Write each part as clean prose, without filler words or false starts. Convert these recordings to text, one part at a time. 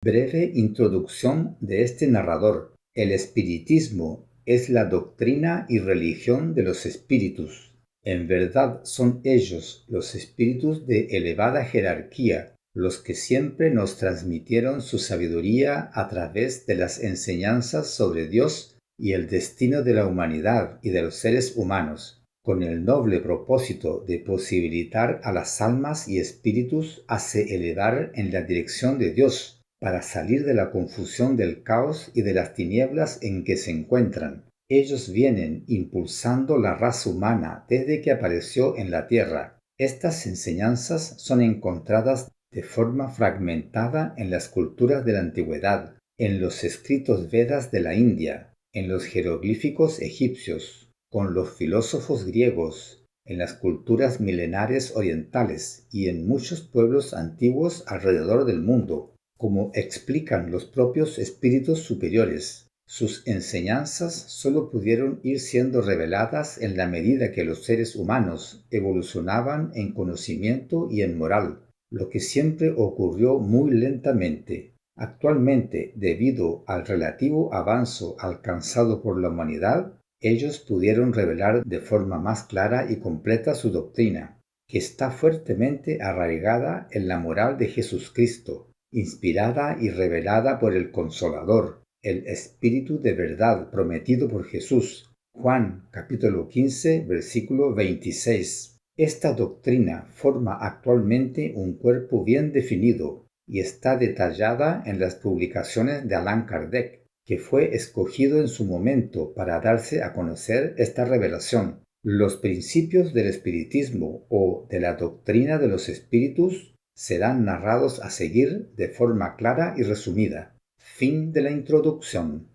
Breve introducción de este narrador. El espiritismo es la doctrina y religión de los espíritus. En verdad son ellos, los espíritus de elevada jerarquía, los que siempre nos transmitieron su sabiduría a través de las enseñanzas sobre Dios y el destino de la humanidad y de los seres humanos, con el noble propósito de posibilitar a las almas y espíritus a se elevar en la dirección de Dios, para salir de la confusión del caos y de las tinieblas en que se encuentran. Ellos vienen impulsando la raza humana desde que apareció en la tierra. Estas enseñanzas son encontradas de forma fragmentada en las culturas de la antigüedad, en los escritos Vedas de la India, en los jeroglíficos egipcios, con los filósofos griegos, en las culturas milenarias orientales y en muchos pueblos antiguos alrededor del mundo, como explican los propios espíritus superiores. Sus enseñanzas solo pudieron ir siendo reveladas en la medida que los seres humanos evolucionaban en conocimiento y en moral, lo que siempre ocurrió muy lentamente. Actualmente, debido al relativo avance alcanzado por la humanidad, ellos pudieron revelar de forma más clara y completa su doctrina, que está fuertemente arraigada en la moral de Jesucristo, inspirada y revelada por el Consolador, el Espíritu de verdad prometido por Jesús. Juan capítulo 15, versículo 26. Esta doctrina forma actualmente un cuerpo bien definido y está detallada en las publicaciones de Allan Kardec, que fue escogido en su momento para darse a conocer esta revelación. Los principios del espiritismo o de la doctrina de los espíritus serán narrados a seguir de forma clara y resumida. Fin de la introducción.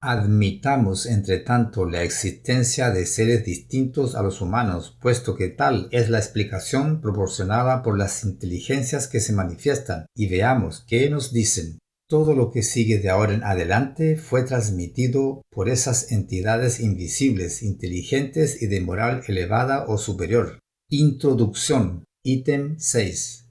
Admitamos, entre tanto, la existencia de seres distintos a los humanos, puesto que tal es la explicación proporcionada por las inteligencias que se manifiestan, y veamos qué nos dicen. Todo lo que sigue de ahora en adelante fue transmitido por esas entidades invisibles, inteligentes y de moral elevada o superior. Introducción. Ítem 6.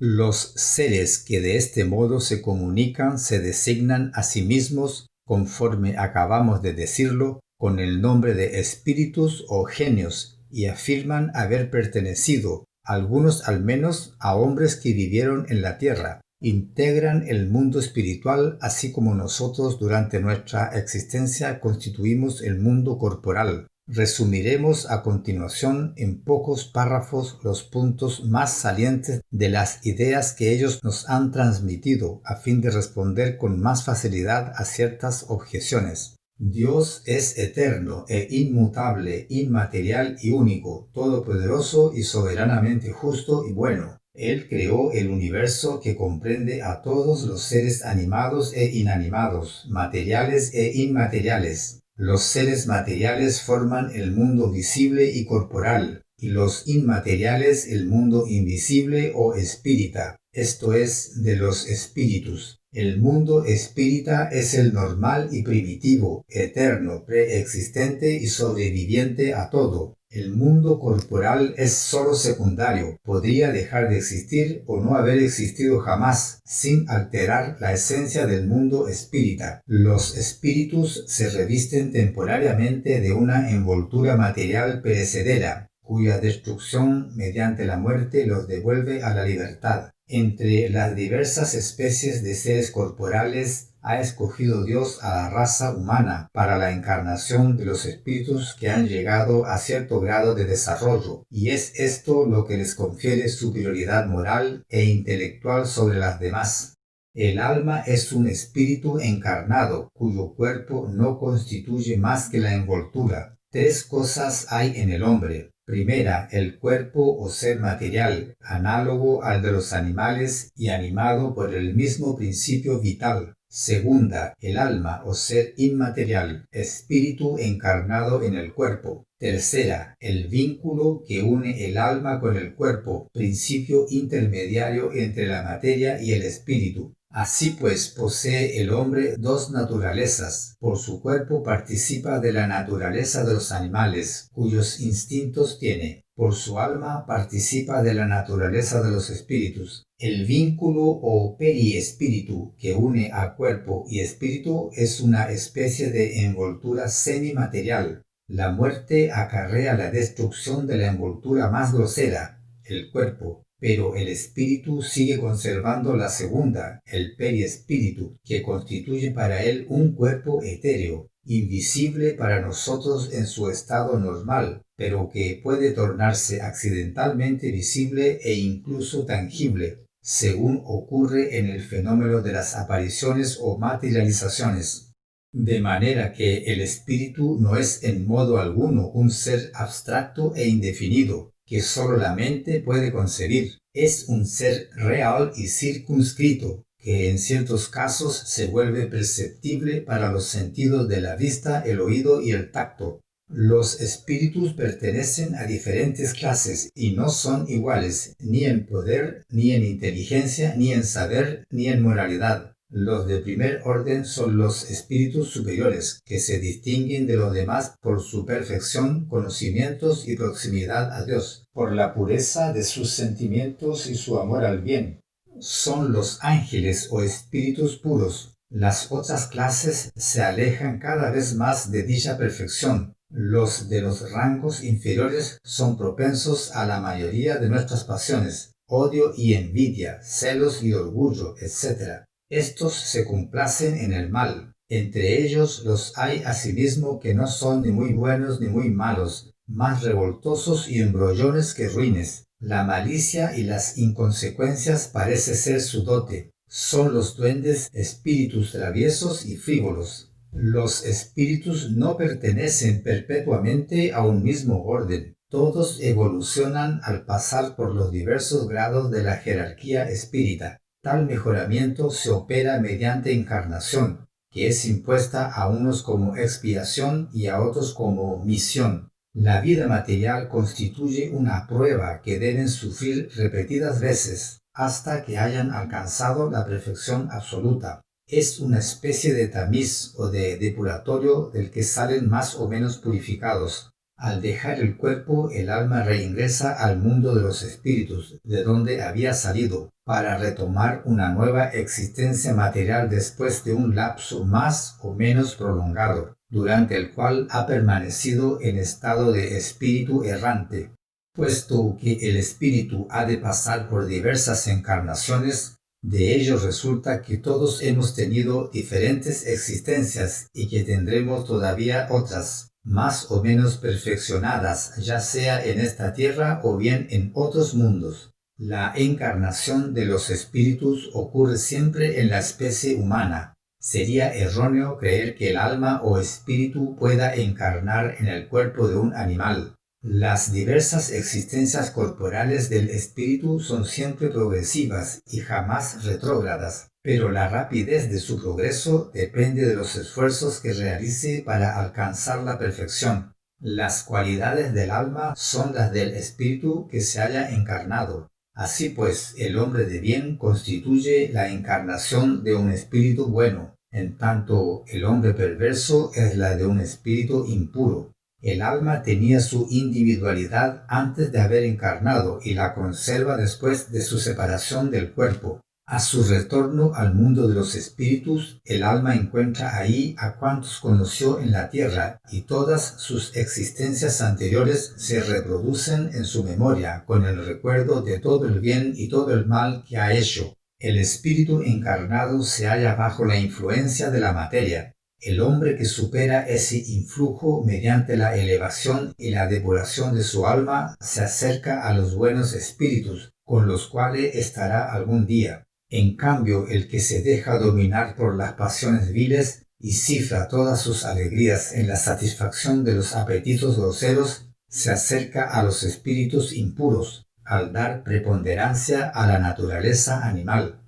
Los seres que de este modo se comunican se designan a sí mismos, conforme acabamos de decirlo, con el nombre de espíritus o genios, y afirman haber pertenecido, algunos al menos, a hombres que vivieron en la tierra. Integran el mundo espiritual, así como nosotros durante nuestra existencia constituimos el mundo corporal. Resumiremos a continuación en pocos párrafos los puntos más salientes de las ideas que ellos nos han transmitido, a fin de responder con más facilidad a ciertas objeciones. Dios es eterno e inmutable, inmaterial y único, todopoderoso y soberanamente justo y bueno. Él creó el universo que comprende a todos los seres animados e inanimados, materiales e inmateriales. Los seres materiales forman el mundo visible y corporal, y los inmateriales el mundo invisible o espírita, esto es, de los espíritus. El mundo espírita es el normal y primitivo, eterno, preexistente y sobreviviente a todo. El mundo corporal es sólo secundario, podría dejar de existir o no haber existido jamás, sin alterar la esencia del mundo espírita. Los espíritus se revisten temporariamente de una envoltura material perecedera, cuya destrucción mediante la muerte los devuelve a la libertad. Entre las diversas especies de seres corporales ha escogido Dios a la raza humana para la encarnación de los espíritus que han llegado a cierto grado de desarrollo, y es esto lo que les confiere superioridad moral e intelectual sobre las demás. El alma es un espíritu encarnado, cuyo cuerpo no constituye más que la envoltura. Tres cosas hay en el hombre. Primera, el cuerpo o ser material, análogo al de los animales y animado por el mismo principio vital. Segunda, el alma o ser inmaterial, espíritu encarnado en el cuerpo. Tercera, el vínculo que une el alma con el cuerpo, principio intermediario entre la materia y el espíritu. Así pues, posee el hombre dos naturalezas. Por su cuerpo participa de la naturaleza de los animales, cuyos instintos tiene. Por su alma participa de la naturaleza de los espíritus. El vínculo o periespíritu que une a cuerpo y espíritu es una especie de envoltura semimaterial. La muerte acarrea la destrucción de la envoltura más grosera, el cuerpo, pero el espíritu sigue conservando la segunda, el periespíritu, que constituye para él un cuerpo etéreo, invisible para nosotros en su estado normal, pero que puede tornarse accidentalmente visible e incluso tangible, según ocurre en el fenómeno de las apariciones o materializaciones. De manera que el espíritu no es en modo alguno un ser abstracto e indefinido, que sólo la mente puede concebir. Es un ser real y circunscrito, que en ciertos casos se vuelve perceptible para los sentidos de la vista, el oído y el tacto. Los espíritus pertenecen a diferentes clases y no son iguales, ni en poder, ni en inteligencia, ni en saber, ni en moralidad. Los de primer orden son los espíritus superiores, que se distinguen de los demás por su perfección, conocimientos y proximidad a Dios, por la pureza de sus sentimientos y su amor al bien. Son los ángeles o espíritus puros. Las otras clases se alejan cada vez más de dicha perfección. Los de los rangos inferiores son propensos a la mayoría de nuestras pasiones, odio y envidia, celos y orgullo, etc. Estos se complacen en el mal. Entre ellos los hay asimismo que no son ni muy buenos ni muy malos, más revoltosos y embrollones que ruines. La malicia y las inconsecuencias parece ser su dote. Son los duendes espíritus traviesos y frívolos. Los espíritus no pertenecen perpetuamente a un mismo orden. Todos evolucionan al pasar por los diversos grados de la jerarquía espírita. Tal mejoramiento se opera mediante encarnación, que es impuesta a unos como expiación y a otros como misión. La vida material constituye una prueba que deben sufrir repetidas veces hasta que hayan alcanzado la perfección absoluta. Es una especie de tamiz o de depuratorio del que salen más o menos purificados. Al dejar el cuerpo, el alma reingresa al mundo de los espíritus, de donde había salido, para retomar una nueva existencia material después de un lapso más o menos prolongado, durante el cual ha permanecido en estado de espíritu errante. Puesto que el espíritu ha de pasar por diversas encarnaciones, de ello resulta que todos hemos tenido diferentes existencias y que tendremos todavía otras, más o menos perfeccionadas, ya sea en esta tierra o bien en otros mundos. La encarnación de los espíritus ocurre siempre en la especie humana. Sería erróneo creer que el alma o espíritu pueda encarnar en el cuerpo de un animal. Las diversas existencias corporales del espíritu son siempre progresivas y jamás retrógradas, pero la rapidez de su progreso depende de los esfuerzos que realice para alcanzar la perfección. Las cualidades del alma son las del espíritu que se haya encarnado. Así pues, el hombre de bien constituye la encarnación de un espíritu bueno, en tanto el hombre perverso es la de un espíritu impuro. El alma tenía su individualidad antes de haber encarnado y la conserva después de su separación del cuerpo. A su retorno al mundo de los espíritus, el alma encuentra ahí a cuantos conoció en la tierra y todas sus existencias anteriores se reproducen en su memoria con el recuerdo de todo el bien y todo el mal que ha hecho. El espíritu encarnado se halla bajo la influencia de la materia. El hombre que supera ese influjo mediante la elevación y la depuración de su alma se acerca a los buenos espíritus, con los cuales estará algún día. En cambio, el que se deja dominar por las pasiones viles y cifra todas sus alegrías en la satisfacción de los apetitos groseros, se acerca a los espíritus impuros, al dar preponderancia a la naturaleza animal.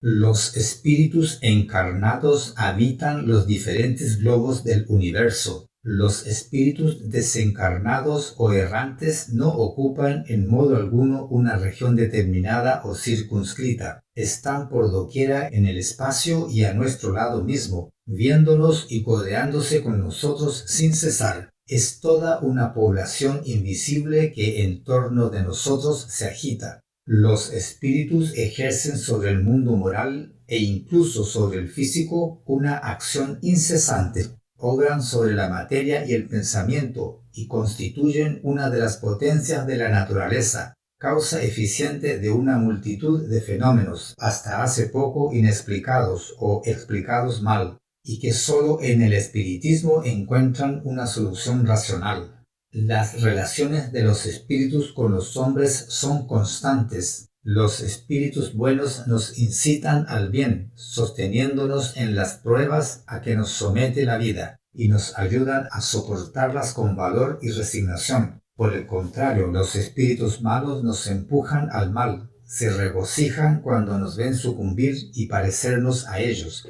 Los espíritus encarnados habitan los diferentes globos del universo. Los espíritus desencarnados o errantes no ocupan en modo alguno una región determinada o circunscrita. Están por doquiera en el espacio y a nuestro lado mismo, viéndonos y codeándose con nosotros sin cesar. Es toda una población invisible que en torno de nosotros se agita. Los espíritus ejercen sobre el mundo moral e incluso sobre el físico una acción incesante. Obran sobre la materia y el pensamiento y constituyen una de las potencias de la naturaleza, causa eficiente de una multitud de fenómenos hasta hace poco inexplicados o explicados mal, y que sólo en el espiritismo encuentran una solución racional. Las relaciones de los espíritus con los hombres son constantes. Los espíritus buenos nos incitan al bien, sosteniéndonos en las pruebas a que nos somete la vida, y nos ayudan a soportarlas con valor y resignación. Por el contrario, los espíritus malos nos empujan al mal, se regocijan cuando nos ven sucumbir y parecernos a ellos.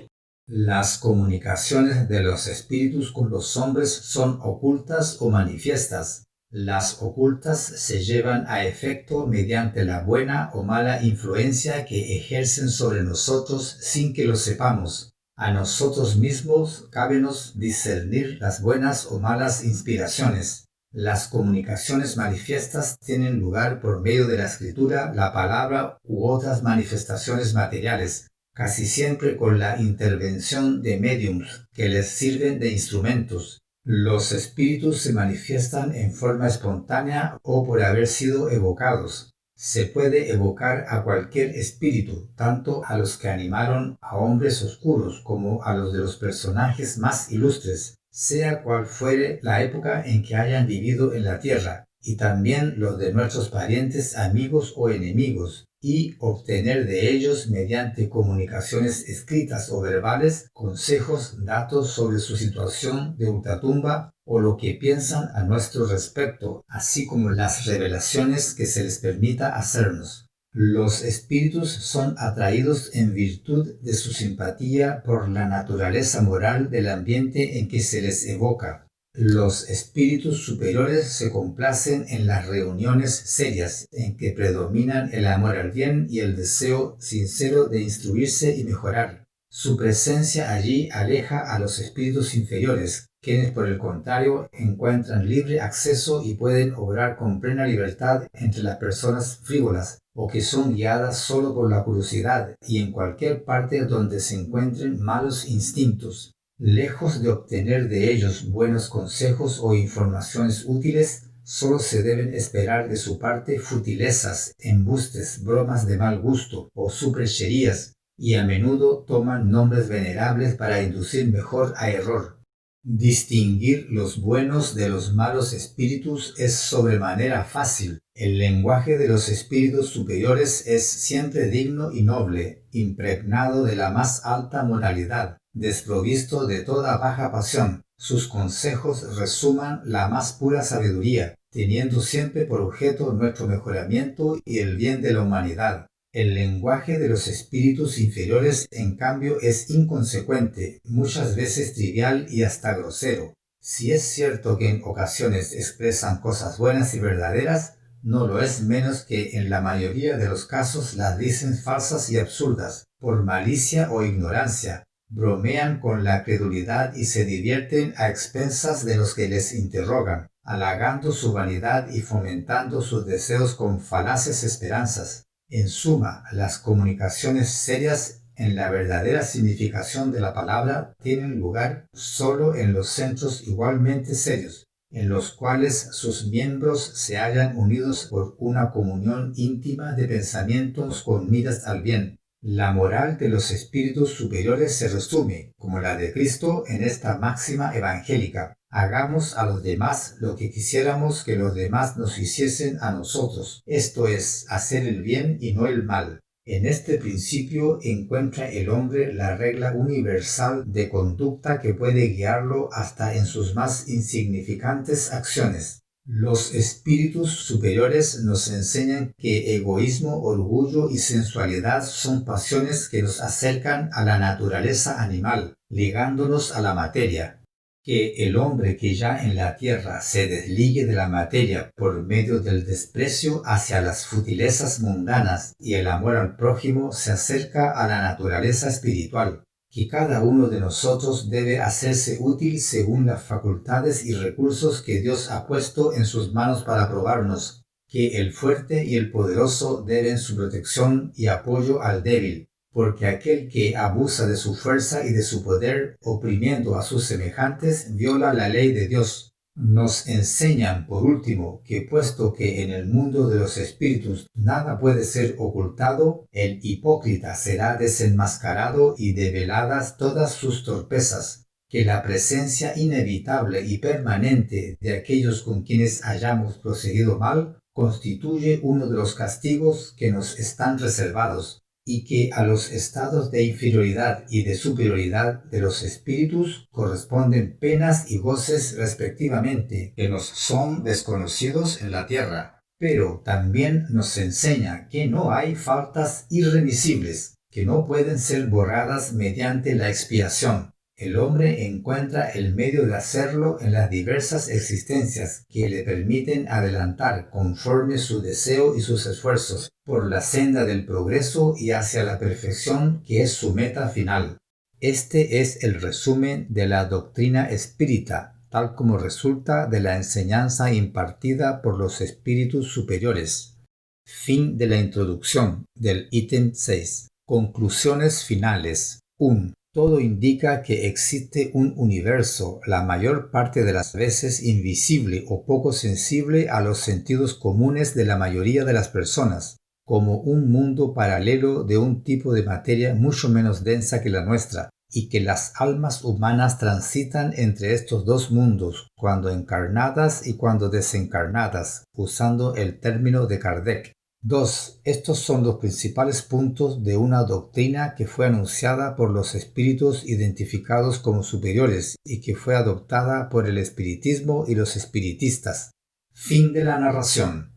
Las comunicaciones de los espíritus con los hombres son ocultas o manifiestas. Las ocultas se llevan a efecto mediante la buena o mala influencia que ejercen sobre nosotros sin que lo sepamos. A nosotros mismos cábenos discernir las buenas o malas inspiraciones. Las comunicaciones manifiestas tienen lugar por medio de la escritura, la palabra u otras manifestaciones materiales, casi siempre con la intervención de médiums que les sirven de instrumentos. Los espíritus se manifiestan en forma espontánea o por haber sido evocados. Se puede evocar a cualquier espíritu, tanto a los que animaron a hombres oscuros como a los de los personajes más ilustres, sea cual fuere la época en que hayan vivido en la tierra, y también los de nuestros parientes, amigos o enemigos, y obtener de ellos mediante comunicaciones escritas o verbales consejos, datos sobre su situación de ultratumba o lo que piensan a nuestro respecto, así como las revelaciones que se les permita hacernos. Los espíritus son atraídos en virtud de su simpatía por la naturaleza moral del ambiente en que se les evoca. Los espíritus superiores se complacen en las reuniones serias, en que predominan el amor al bien y el deseo sincero de instruirse y mejorar. Su presencia allí aleja a los espíritus inferiores, quienes por el contrario encuentran libre acceso y pueden obrar con plena libertad entre las personas frívolas, o que son guiadas solo por la curiosidad y en cualquier parte donde se encuentren malos instintos. Lejos de obtener de ellos buenos consejos o informaciones útiles, solo se deben esperar de su parte futilezas, embustes, bromas de mal gusto o supercherías, y a menudo toman nombres venerables para inducir mejor a error. Distinguir los buenos de los malos espíritus es sobremanera fácil. El lenguaje de los espíritus superiores es siempre digno y noble, impregnado de la más alta moralidad, desprovisto de toda baja pasión. Sus consejos resuman la más pura sabiduría, teniendo siempre por objeto nuestro mejoramiento y el bien de la humanidad. El lenguaje de los espíritus inferiores, en cambio, es inconsecuente, muchas veces trivial y hasta grosero. Si es cierto que en ocasiones expresan cosas buenas y verdaderas, no lo es menos que en la mayoría de los casos las dicen falsas y absurdas, por malicia o ignorancia. Bromean con la credulidad y se divierten a expensas de los que les interrogan, halagando su vanidad y fomentando sus deseos con falaces esperanzas. En suma, las comunicaciones serias en la verdadera significación de la palabra tienen lugar solo en los centros igualmente serios, en los cuales sus miembros se hallan unidos por una comunión íntima de pensamientos con miras al bien. La moral de los espíritus superiores se resume, como la de Cristo, en esta máxima evangélica: hagamos a los demás lo que quisiéramos que los demás nos hiciesen a nosotros, esto es, hacer el bien y no el mal. En este principio encuentra el hombre la regla universal de conducta que puede guiarlo hasta en sus más insignificantes acciones. Los espíritus superiores nos enseñan que egoísmo, orgullo y sensualidad son pasiones que nos acercan a la naturaleza animal, ligándonos a la materia. Que el hombre que ya en la tierra se desligue de la materia por medio del desprecio hacia las futilezas mundanas y el amor al prójimo se acerca a la naturaleza espiritual. que cada uno de nosotros debe hacerse útil según las facultades y recursos que Dios ha puesto en sus manos para probarnos, que el fuerte y el poderoso deben su protección y apoyo al débil, porque aquel que abusa de su fuerza y de su poder, oprimiendo a sus semejantes, viola la ley de Dios. Nos enseñan, por último, que puesto que en el mundo de los espíritus nada puede ser ocultado, el hipócrita será desenmascarado y develadas todas sus torpezas, que la presencia inevitable y permanente de aquellos con quienes hayamos procedido mal constituye uno de los castigos que nos están reservados, y que a los estados de inferioridad y de superioridad de los espíritus corresponden penas y goces respectivamente que nos son desconocidos en la tierra. Pero también nos enseña que no hay faltas irremisibles, que no pueden ser borradas mediante la expiación. El hombre encuentra el medio de hacerlo en las diversas existencias que le permiten adelantar conforme su deseo y sus esfuerzos por la senda del progreso y hacia la perfección que es su meta final. Este es el resumen de la doctrina espírita, tal como resulta de la enseñanza impartida por los espíritus superiores. Fin de la introducción del ítem 6. Conclusiones finales. 1. Todo indica que existe un universo, la mayor parte de las veces invisible o poco sensible a los sentidos comunes de la mayoría de las personas, como un mundo paralelo de un tipo de materia mucho menos densa que la nuestra, y que las almas humanas transitan entre estos dos mundos, cuando encarnadas y cuando desencarnadas, usando el término de Kardec. 2. Estos son los principales puntos de una doctrina que fue anunciada por los espíritus identificados como superiores y que fue adoptada por el espiritismo y los espiritistas. Fin de la narración.